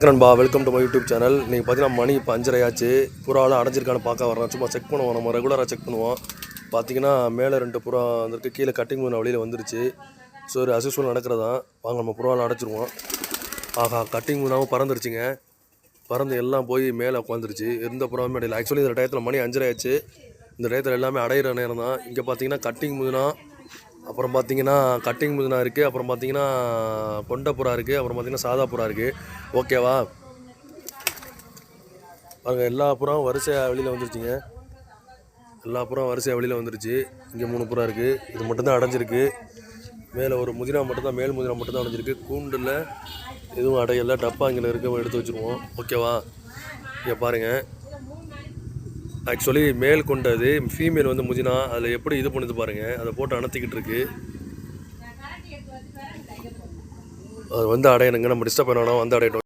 நண்பா, welcome to my YouTube channel. இன்றைக்கி பார்த்தீங்கன்னா மணி இப்போ 5:30 ஆச்சு. புறாவெலாம் அடைஞ்சிருக்கான்னு பார்க்க வரோம். சும்மா செக் பண்ணுவோம், நம்ம ரெகுலராக செக் பண்ணுவோம். பார்த்தீங்கன்னா மேலே 2 புறா வந்துருக்கு, கீழே கட்டிங் மூணு வழியில் வந்துருச்சு. ஸோ ஒரு அசிஸ்வல் நடக்கிறதான். வாங்க நம்ம புறாவெலாம் அடைச்சிருவோம். ஆஹா, கட்டிங் மூணாவும் பறந்துருச்சுங்க. பறந்து எல்லாம் போய் மேலே உட்காந்துருச்சு. எந்த புறாவுமே அடையில. ஆக்சுவலி இந்த டயத்தில் மணி 5:30 ஆச்சு. இந்த டயத்தில் எல்லாமே அடையிற நேரம் தான். இங்கே பார்த்தீங்கன்னா கட்டிங் மூணா, அப்புறம் பார்த்தீங்கன்னா கட்டிங் முதுனா இருக்குது, அப்புறம் பார்த்தீங்கன்னா கொண்ட புறா இருக்குது, அப்புறம் பார்த்தீங்கன்னா சாதா புறா இருக்குது. ஓகேவா, அங்கே எல்லா புறாவும் வரிசையாக வெளியில் வந்துருச்சுங்க. எல்லா புறாவும் வரிசையாக வெளியில் வந்துருச்சு. இங்கே 3 புறா இருக்குது. இது மட்டும்தான் அடைஞ்சிருக்கு. மேலே ஒரு முதினா மட்டும்தான், மேல் முதினா மட்டும்தான் அடைஞ்சிருக்கு. கூண்டில் எதுவும் அடையலை. டப்பா இங்கே இருக்க எடுத்து வச்சுருவோம். ஓகேவா, இங்கே பாருங்கள். ஆக்சுவலி மேல் கொண்டது ஃபீமேல் வந்து முதினா, அதில் எப்படி இது பண்ணுது பாருங்கள். அதை போட்டு அணைத்திக்கிட்டு இருக்கு. அது வந்து அடையணுங்க, நம்ம டிஸ்டர்ப் பண்ணணும், வந்து அடையட்டும்.